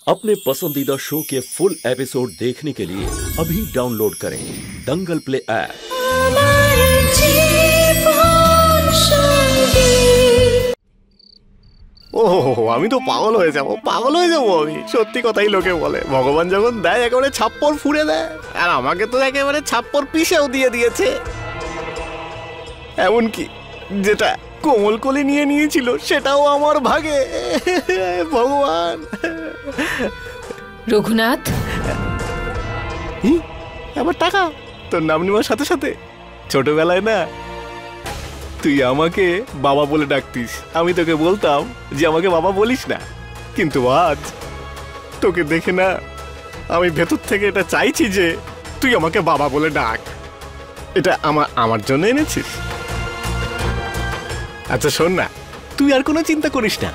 अपने पसंदीदा शो के फुल एपिसोड देखने के लिए अभी डाउनलोड करें दंगल प्ले ऐप। ओह আমি তো পাগল হয়ে যাব আমি। সত্যি কথাই লোকে বলে ভগবান যখন দেয় একেবারে ছাপ্পর ফুঁড়ে দেয়, আর আমাকে তো একেবারে ছাপ্পর পিষেও দিয়ে দিয়েছে। এমনকি যেটা কোমলকলি নিয়ে নিয়েছিল সেটাও আমার ভাগে। ভগবান। রঘুনাথ, আবার টাকা? তোর নাম নেওয়ার সাথে সাথে ছোটবেলায় না তুই আমাকে বাবা বলে ডাকতিস, আমি তোকে বলতাম যে আমাকে বাবা বলিস না। কিন্তু আজ তোকে দেখে না আমি ভেতর থেকে এটা চাইছি যে তুই আমাকে বাবা বলে ডাক। এটা আমার জন্য এনেছিস? আচ্ছা শোন না, তুই আর কোনো চিন্তা করিস না,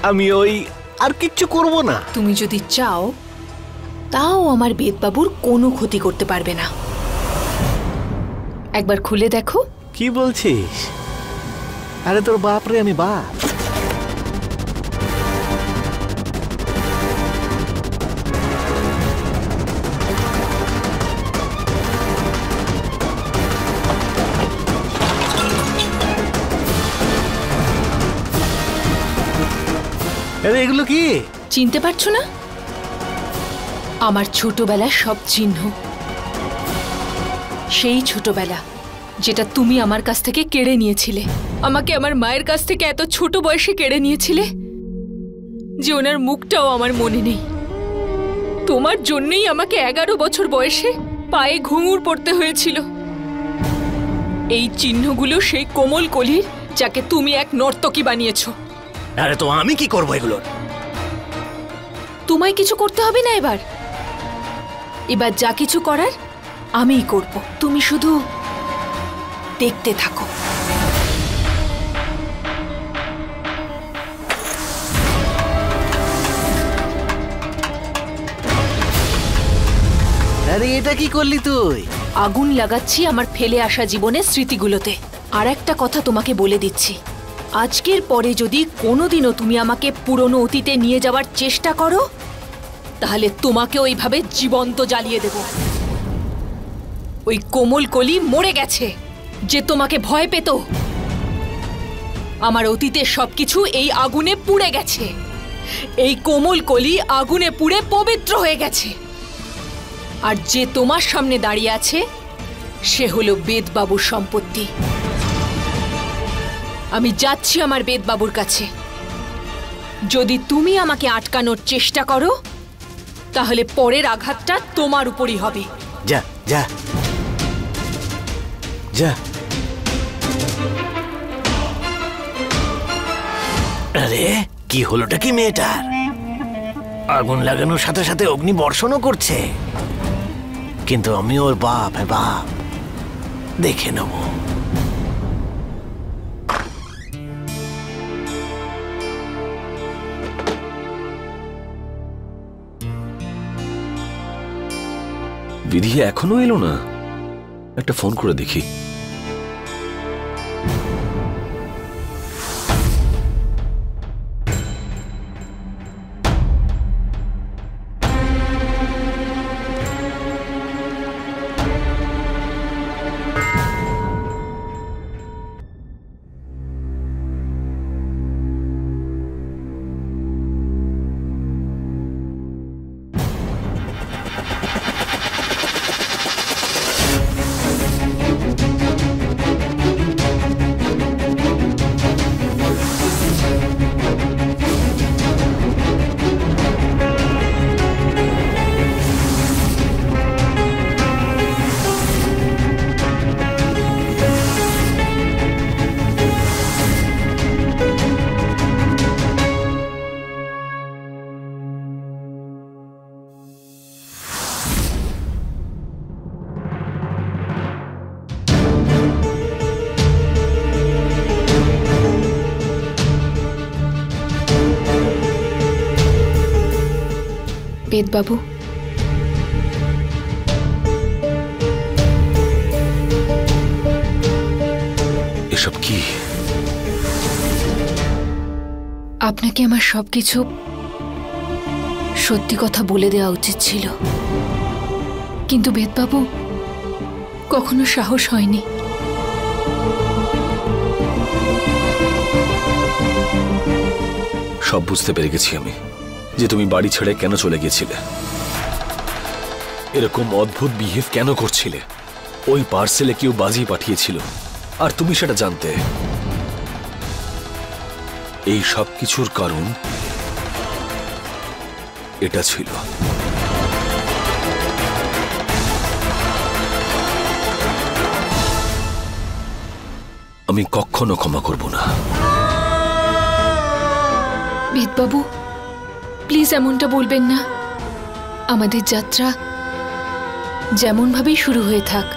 আমি আর কিচ্ছু করব না। তুমি যদি চাও তাও আমার বেদবাবুর কোনো ক্ষতি করতে পারবে না। একবার খুলে দেখো। কি বলছিস? আরে তোর বাপ রে, আমি বাপ। আরে এগুলো কি? চিনতে পারছো না? আমার ছোটবেলার সব চিহ্ন। সেই ছোটবেলা যেটা তুমি আমার কাছ থেকে কেড়ে নিয়েছিলে। আমাকে আমার মায়ের কাছ থেকে এত ছোট বয়সে কেড়ে নিয়েছিলে যে ওনার মুখটাও আমার মনে নেই। তোমার জন্যই আমাকে 11 বছর বয়সে পায়ে ঘুঙুর পড়তে হয়েছিল। এই চিহ্নগুলো সেই কোমল কলির, যাকে তুমি এক নর্তকী বানিয়েছো। আরে তো আমি কি করবো এগুলোর? তোমায় কিছু করতে হবে না। এবার যা কিছু করার আমিই করব। তুমি শুধু দেখতে থাকো। আরে এটা কি করলি তুই? আগুন লাগাচ্ছি আমার ফেলে আসা জীবনের স্মৃতিগুলোতে। আর একটা কথা তোমাকে বলে দিচ্ছি, আজকের পরে যদি কোনোদিনও তুমি আমাকে পুরনো অতীতে নিয়ে যাওয়ার চেষ্টা করো, তাহলে তোমাকে ওইভাবে জীবন্ত জ্বালিয়ে দেব। ওই কোমল কলি মরে গেছে, যে তোমাকে ভয় পেত। আমার অতীতের সবকিছু এই আগুনে পুড়ে গেছে। এই কোমল কলি আগুনে পুড়ে পবিত্র হয়ে গেছে। আর যে তোমার সামনে দাঁড়িয়ে আছে সে হলো বেদবাবুর সম্পত্তি। আমি যাচ্ছি আমার বেদবাবুর কাছে। যদি তুমি আমাকে আটকানোর চেষ্টা করো তাহলে পরের আঘাতটা তোমার উপরই হবে। যা যা যা। আরে কি হলোটা কি মেয়েটার? আগুন লাগানোর সাথে সাথে অগ্নি বর্ষণও করছে। কিন্তু আমি ওর বাপ, বাপ দেখে নেব। বিধি এখনো এলো না, একটা ফোন করে দেখি। বেদবাবু, এসব কি? আপনাকে আমার সবকিছু সত্যি কথা বলে দেওয়া উচিত ছিল, কিন্তু বেদবাবু কখনো সাহস হয়নি। সব বুঝতে পেরে গেছি আমি যে তুমি বাড়ি ছেড়ে কেন চলে গিয়েছিলে, এরকম অদ্ভুত বিহেভ কেন করছিলে। ওই পার্সেলে কেউ বাজি পাঠিয়েছিল আর তুমি সেটা জানতে। এই সব কিছুর কারণ এটা ছিল। আমি কখনো ক্ষমা করব না। বেদবাবু প্লিজ এমনটা বলবেন না। আমাদের যাত্রা যেমন ভাবেই শুরু হয়ে থাক,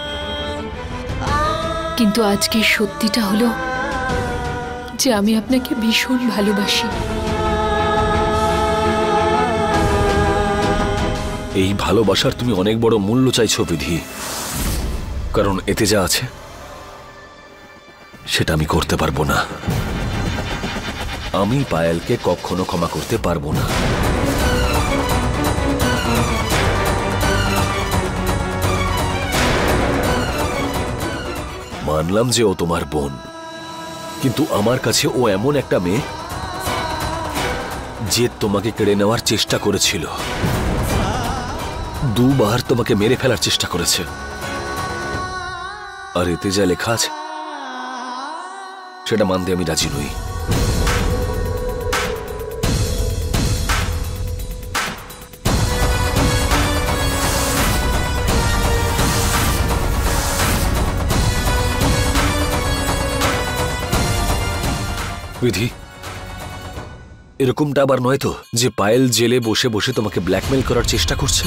কিন্তু আজকের সত্যিটা হলো যে আমি আপনাকে ভীষণ ভালোবাসি। এই ভালোবাসার তুমি অনেক বড় মূল্য চাইছো বিধি, কারণ এতে যা আছে সেটা আমি করতে পারবো না। আমি পায়েলকে কখনো ক্ষমা করতে পারবো না। মানলাম যে ও তোমার বোন, কিন্তু আমার কাছে ও এমন একটা মেয়ে যে তোমাকে কেড়ে নেওয়ার চেষ্টা করেছিল, দুবার তোমাকে মেরে ফেলার চেষ্টা করেছে। আর এতে যা লেখা আছে সেটা মানতে আমি রাজি নই। বিধি, এরকমটা আবার নয় তো যে পায়েল জেলে বসে বসে তোমাকে ব্ল্যাকমেল করার চেষ্টা করছে,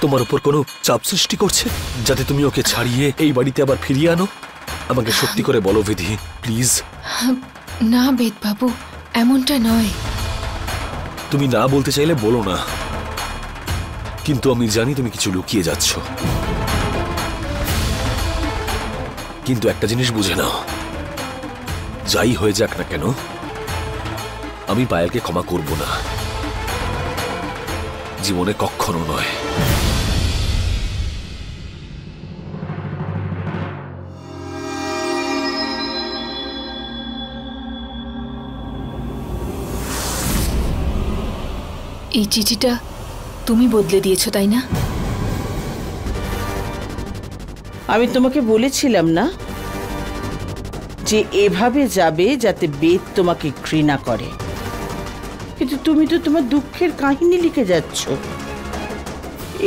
তোমার উপর কোনো চাপ সৃষ্টি করছে যাতে তুমি ওকে ছাড়িয়ে এই বাড়িতে আবার ফিরিয়ে আনো? আমাকে সত্যি করে বলো বিধি, প্লিজ। না বেদবাবু, এমনটা নয়। তুমি না বলতে চাইলে বলো না, কিন্তু আমি জানি তুমি কিছু লুকিয়ে যাচ্ছ। কিন্তু একটা জিনিস বুঝে নাও, যাই হয়ে যাক না কেন আমি পায়েলকে ক্ষমা করব না, জীবনে কখনো নয়। এই চিঠিটা তুমি বদলে দিয়েছো তাই না? আমি তোমাকে বলেছিলাম না যে এভাবে যাবে যাতে বেদ তোমাকে ঘৃণা করে, কিন্তু তুমি তো তোমার দুঃখের কাহিনী লিখে যাচ্ছ।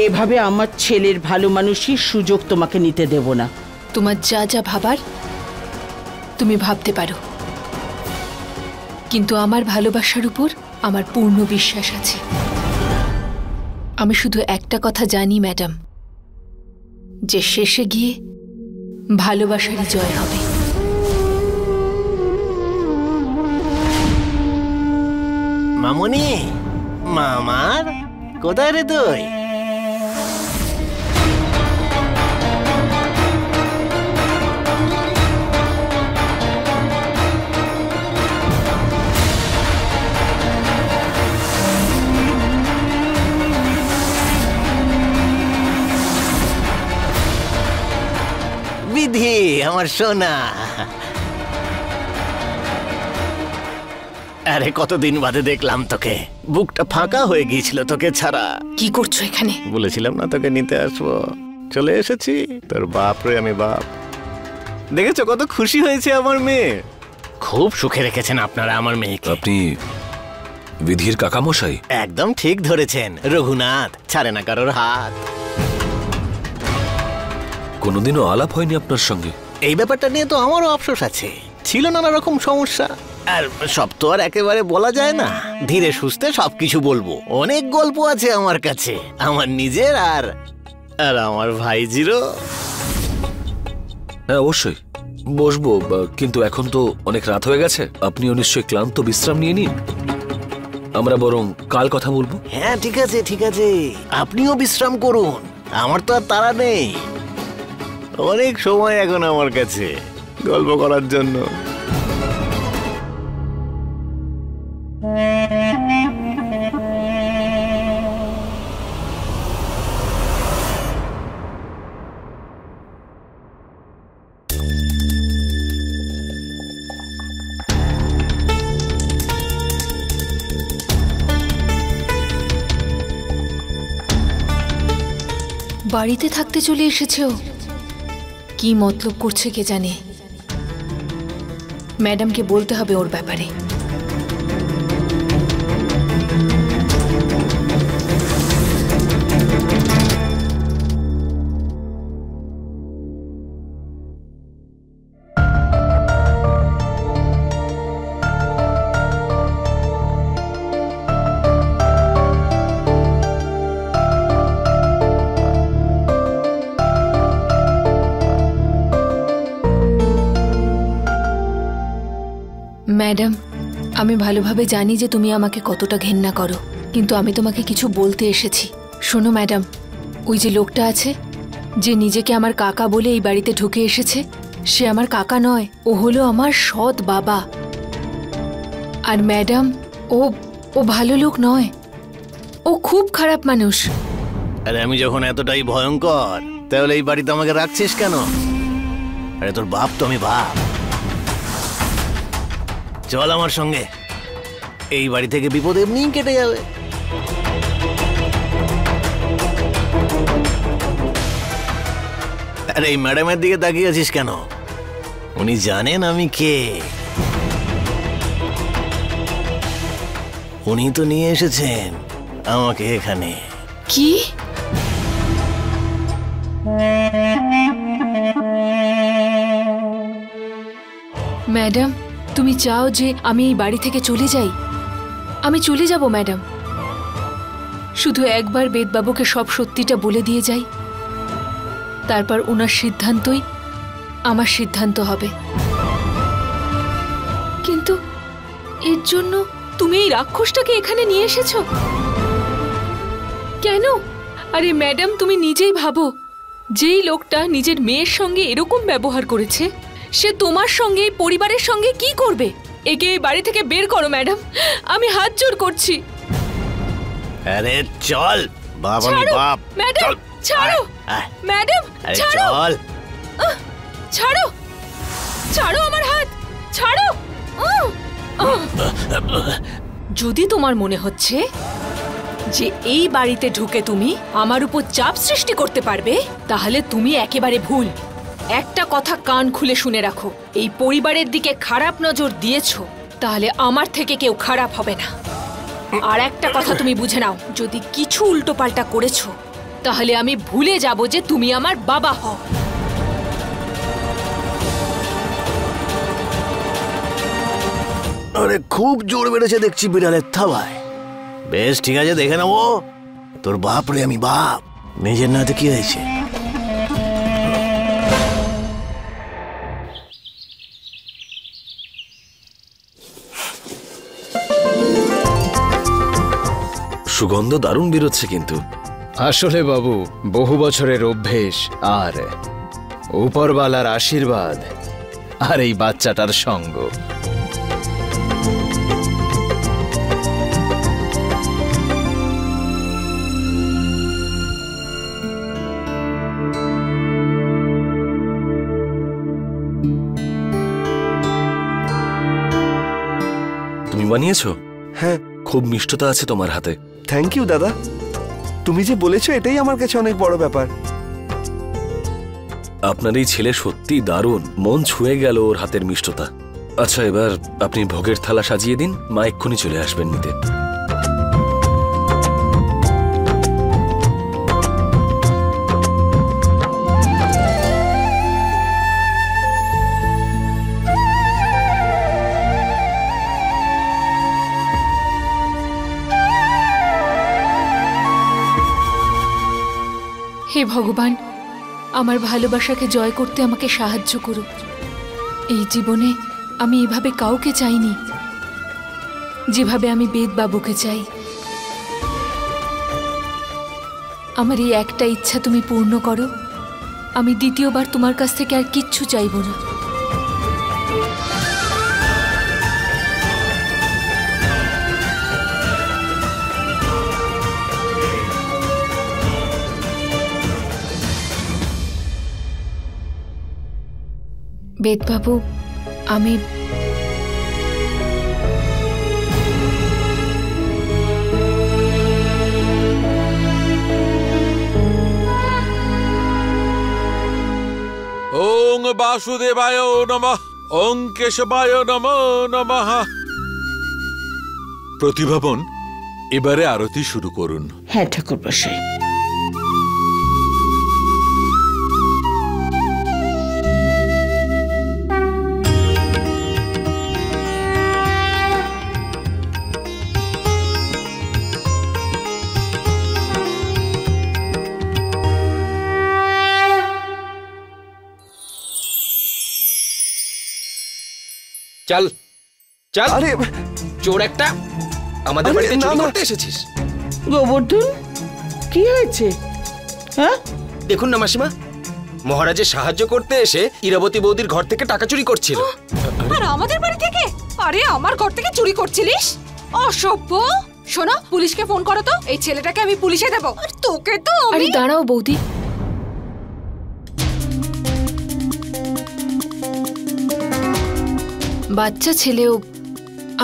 এভাবে আমার ছেলের ভালো মানুষের সুযোগ তোমাকে নিতে দেব না। তোমার যা যা ভাবার তুমি ভাবতে পারো, কিন্তু আমার ভালোবাসার উপর আমার পূর্ণ বিশ্বাস আছে। আমি শুধু একটা কথা জানি ম্যাডাম, যে শেষে গিয়ে ভালোবাসারই জয় হবে। মামুনি, মামার কোথায় রে তুই? বিধি আমার সোনা, আরে কতদিন বাদে দেখলাম তোকে, বুকটা ফাঁকা হয়ে গিয়েছিল তোকে ছাড়া। কি করছো এখানে? বলেছিলাম না তোকে নিতে আসবো, চলে এসেছি। তোর বাপ রে আমি বাপ। দেখেছো কত খুশি হয়েছে আমার মেয়ে। খুব সুখে রেখেছেন আপনারা আমার মেয়েকে। আপনি বিধির কাকামশাই? একদম ঠিক ধরেছেন, রঘুনাথ ছাড়ে না কারোর হাত। কোনোদিনও আলাপ হয়নি আপনার সঙ্গে? এই ব্যাপারটা নিয়ে তো আমারও আফসোস আছে, ছিল নানা রকম সমস্যা, আর সব তো আর একেবারে বলা যায় না। ধীরে সুস্থে সবকিছু বলবো। অনেক গল্প আছে আমার কাছে, আমার নিজের আর আমার ভাইজিরও। হ্যাঁ অবশ্যই বসবো, কিন্তু এখন তো অনেক রাত হয়ে গেছে। আপনিও নিশ্চয়ই ক্লান্ত, বিশ্রাম নিয়ে নিন। আমরা বরং কাল কথা বলবো। হ্যাঁ ঠিক আছে ঠিক আছে, আপনিও বিশ্রাম করুন, আমার তো আর তাড়া নেই। অনেক সময় এখন আমার কাছে গল্প করার জন্য। বাড়িতে থাকতে চলে এসেছে ও। কি মতলব করছে কে জানে। ম্যাডামকে বলতে হবে ওর ব্যাপারে। ম্যাডাম, আমি ভালোভাবে জানি যে তুমি আমাকে কতটা ঘেন্না করো, কিন্তু আমি তোমাকে কিছু বলতে এসেছি। শোনো ম্যাডাম, ওই যে লোকটা আছে যে নিজেকে আমার কাকা বলে এই বাড়িতে ঢুকে এসেছে, সে আমার কাকা নয়, ও হলো আমার সৎ বাবা। আর ম্যাডাম, ও ভালো লোক নয়, ও খুব খারাপ মানুষ। আরে আমি যখন এতটাই ভয়ঙ্কর, তাহলে এই বাড়িতে আমাকে রাখছিস কেন? আরে তোর বাপ তো আমি বাপ। চল আমার সঙ্গে, এই বাড়ি থেকে বিপদ এমনি কেটে যাবে। আরে এই ম্যাডামের দিকে তাকিয়ে আছিস কেন? উনি জানেন আমি কে। উনি তো নিয়ে এসেছেন আমাকে এখানে। কি? ম্যাডাম, তুমি চাও যে আমি এই বাড়ি থেকে চলে যাই? আমি চলে যাব ম্যাডাম, শুধু একবার বেদবাবুকে সব সত্যিটা বলে দিয়ে যাই, তারপর ওনার সিদ্ধান্তই আমার সিদ্ধান্ত হবে। কিন্তু এর জন্য তুমি এই রাক্ষসটাকে এখানে নিয়ে এসেছো কেন? আরে ম্যাডাম, তুমি নিজেই ভাবো, যেই লোকটা নিজের মেয়ের সঙ্গে এরকম ব্যবহার করেছে, সে তোমার সঙ্গে পরিবারের সঙ্গে কি করবে? একে এই বাড়ি থেকে বের করো ম্যাডাম, আমি হাত জোড় করছি। আরে চল বাপ, আমি বাপ। ম্যাডাম ছাড়ো, ম্যাডাম ছাড়ো, চল ছাড়ো, ছাড়ো আমার হাত, ছাড়ো। যদি তোমার মনে হচ্ছে যে এই বাড়িতে ঢুকে তুমি আমার উপর চাপ সৃষ্টি করতে পারবে, তাহলে তুমি একেবারে ভুল। একটা কথা কান খুলে শুনে রাখো, এই পরিবারের দিকে খারাপ নজর দিয়েছো, তাহলে আমার থেকে কেউ খারাপ হবে না। আর একটা কথা তুমি বুঝে নাও, যদি কিছু উল্টোপাল্টা করেছো, তাহলে আমি ভুলে যাব যে তুমি আমার বাবা হও। আরে খুব জোর বেড়েছে দেখছি বিড়ালের থাবায়। বেশ ঠিক আছে, দেখে নেবো। তোর বাপ রে আমি বাপ, নিজের নাতে কি হয়েছে? সুগন্ধ দারুণ বেরোচ্ছে কিন্তু। আসলে বাবু, বহু বছরের অভ্যেস আর উপরওয়ালার আশীর্বাদ আর এই বাচ্চাটার সঙ্গ। তুমি বানিয়েছো? হ্যাঁ। খুব মিষ্টতা আছে তোমার হাতে। থ্যাংক ইউ দাদা, তুমি যে বলেছো এটাই আমার কাছে অনেক বড় ব্যাপার। আপনার এই ছেলে সত্যি দারুণ, মন ছুঁয়ে গেল ওর হাতের মিষ্টতা। আচ্ছা, এবার আপনি ভোগের থালা সাজিয়ে দিন, মা এক্ষুনি চলে আসবেন নিতে। হে ভগবান, আমার ভালোবাসাকে জয় করতে আমাকে সাহায্য করুন। এই জীবনে আমি এভাবে কাউকে চাইনি, যেভাবে আমি বেদবাবুকে চাই। আমার এই একটা ইচ্ছা তুমি পূর্ণ করো, আমি দ্বিতীয়বার তোমার কাছ থেকে আর কিচ্ছু চাইব না। বেদবাবু, আমি বাসুদেবায় নমঃ ওং কেশবায় নমো নমঃ। প্রতিভাবন, এবারে আরতি শুরু করুন। হ্যাঁ ঠাকুর মশাই। চল চল, আরে চোর একটা, আমাদের আরে, বাড়িতে না, চুরি না। করতে এসেছিস। গোবর্ধন, কি হয়েছে? হ্যাঁ, দেখুন না মাসিমা, মহারাজের সাহায্য করতে এসে ইরাবতী বৌদির ঘর থেকে টাকা চুরি করছিল। আর আমাদের বাড়ি থেকে? আরে আমার ঘর থেকে চুরি করছিলিস? অসভ্য! শোনো, পুলিশকে ফোন করো তো, এই ছেলেটাকে আমি পুলিশে দেব। আর তোকে তো আরে দাঁড়াও বৌদি, বাচ্চা ছেলেও,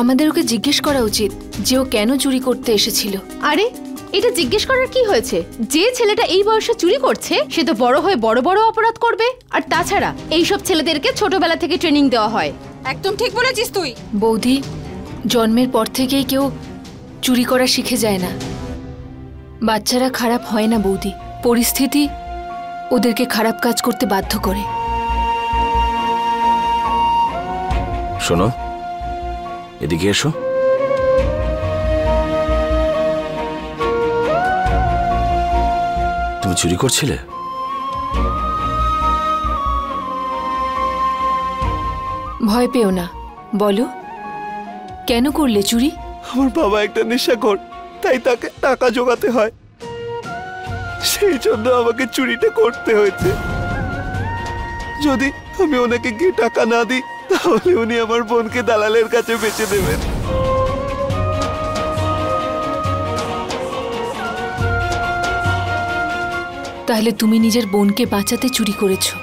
আমাদের ওকে জিজ্ঞেস করা উচিত যে ও কেন চুরি করতে এসেছিল। আরে এটা জিজ্ঞেস করার কি হয়েছে? যে ছেলেটা এই বয়সে চুরি করছে সে তো বড় হয়ে বড় বড় অপরাধ করবে। আর তাছাড়া এইসব ছেলেদেরকে ছোটবেলা থেকে ট্রেনিং দেওয়া হয়। একদম ঠিক বলেছিস তুই। বৌদি, জন্মের পর থেকেই কেউ চুরি করা শিখে যায় না। বাচ্চারা খারাপ হয় না বৌদি, পরিস্থিতি ওদেরকে খারাপ কাজ করতে বাধ্য করে। শোনো, এদিকে এসো। তুমি চুরি করছিলে? ভয় পেও না, বলো কেন করলে চুরি? আমার বাবা একটা নেশাখোর, তাই তাকে টাকা জোগাতে হয়, সেই জন্য আমাকে চুরিটা করতে হয়েছে। যদি আমি ওনাকে গিয়ে টাকা না দিই তাহলে উনি আমার বোনকে দালালের কাছে বেচে দেবেন। তাহলে তুমি নিজের বোনকে বাঁচাতে চুরি করেছো?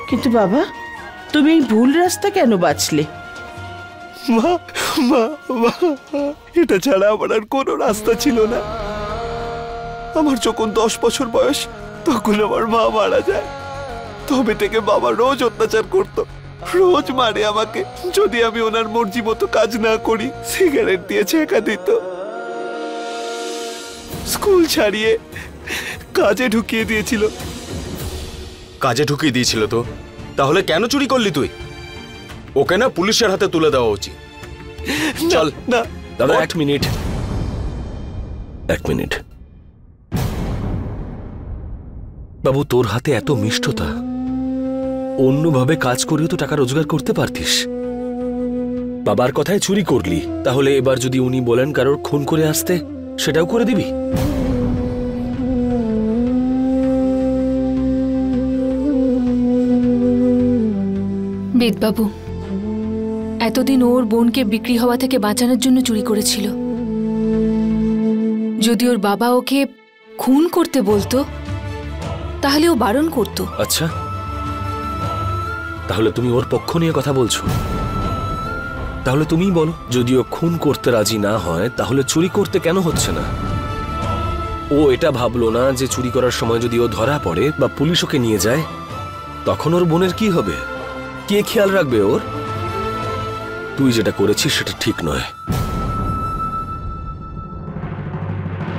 কিন্তু বাবা, তুমি এই ভুল রাস্তা কেন বাছলে? মা মা মা, এটা ছাড়া আমার আর কোনো রাস্তা ছিল না। আমার যখন 10 বছর বয়স তখন আমার মা মারা যায়। তবে থেকে বাবা রোজ অত্যাচার করত, রোজ মারে আমাকে যদি আমি ওনার মর্জি মতো কাজ না করি। সিগারেট দিয়ে ছেঁকা দিত, স্কুল ছাড়িয়ে কাজে ঢুকিয়ে দিয়েছিল। কাজে ঢুকিয়ে দিয়েছিল তো, তাহলে কেন চুরি করলি তুই? ওকে না পুলিশের হাতে তুলে দেওয়া উচিত। চল না দাদা, এক মিনিট। বাবু, তোর হাতে এত মিষ্টতা, অন্যভাবে কাজ করেও তো টাকা রোজগার করতে পারতিস। বাবার কথায় চুরি করলি, তাহলে এবার যদি উনি বলেন কারোর খুন করে আসতে, সেটাও করে দিবি? বেদবাবু এতদিন ওর বোনকে বিক্রি হওয়া থেকে বাঁচানোর জন্য চুরি করেছিল। যদি ওর বাবা ওকে খুন করতে বলতো তাহলে ও বারণ করত। আচ্ছা, তাহলে তুমি ওর পক্ষ নিয়ে কথা বলছো? তাহলে তুমিই বলো, যদি ও খুন করতে রাজি না হয় তাহলে চুরি করতে কেন হচ্ছে না? ও এটা ভাবলো না যে চুরি করার সময় যদি ও ধরা পড়ে বা পুলিশ ওকে নিয়ে যায় তখন ওর বোনের কি হবে? কে খেয়াল রাখবে ওর? তুই যেটা করেছিস সেটা ঠিক নয়।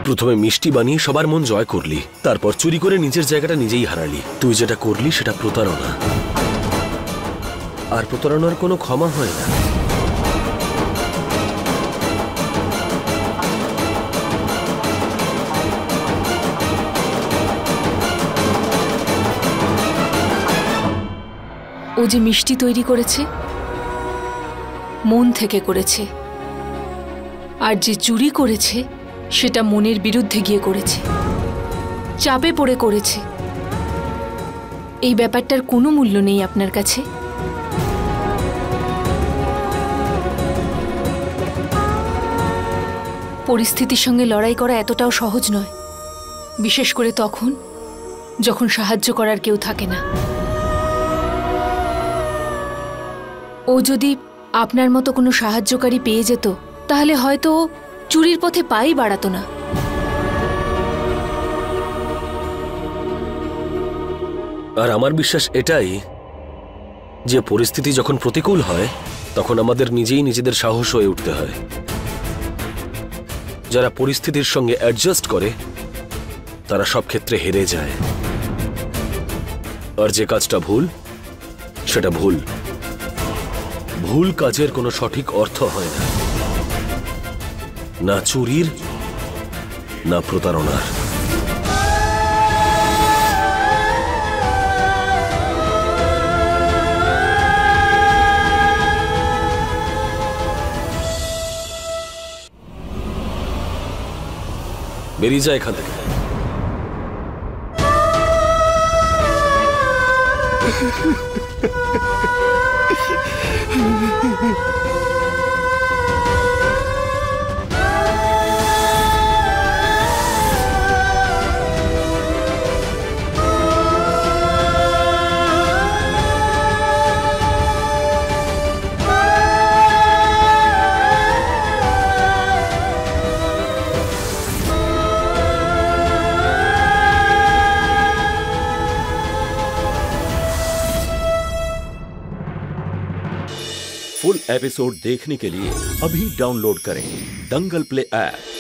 প্রথমে মিষ্টি বানিয়ে সবার মন জয় করলি, তারপর চুরি করে নিজের জায়গাটা নিজেই হারালি। তুই যেটা করলি সেটা প্রতারণা, আর প্রতারণার কোনো ক্ষমা হয় না। ও যে মিষ্টি তৈরি করেছে মন থেকে করেছে, আর যে চুরি করেছে সেটা মনের বিরুদ্ধে গিয়ে করেছে, চাপে পড়ে করেছে। এই ব্যাপারটার কোনো মূল্য নেই আপনার কাছে? পরিস্থিতির সঙ্গে লড়াই করা এতটাও সহজ নয়, বিশেষ করে তখন যখন সাহায্য করার কেউ থাকে না। ও যদি আপনার মতো কোনো সাহায্যকারী পেয়ে যেত তাহলে হয়তো ও চুরির পথে পাই বাড়াতো না। আর আমার বিশ্বাস এটাই যে পরিস্থিতি যখন প্রতিকূল হয় তখন আমাদের নিজেই নিজেদের সাহস হয়ে উঠতে হয়। যারা পরিস্থিতির সঙ্গে অ্যাডজাস্ট করে তারা সব ক্ষেত্রে হেরে যায়, আর যে কাজটা ভুল সেটা ভুল। ভুল কাজের কোনো সঠিক অর্থ হয় না, না চুরির না প্রতারণার। বেরিয়ে যায় এখান থেকে। फुल एपिसोड देखने के लिए अभी डाउनलोड करें दंगल प्ले ऐप।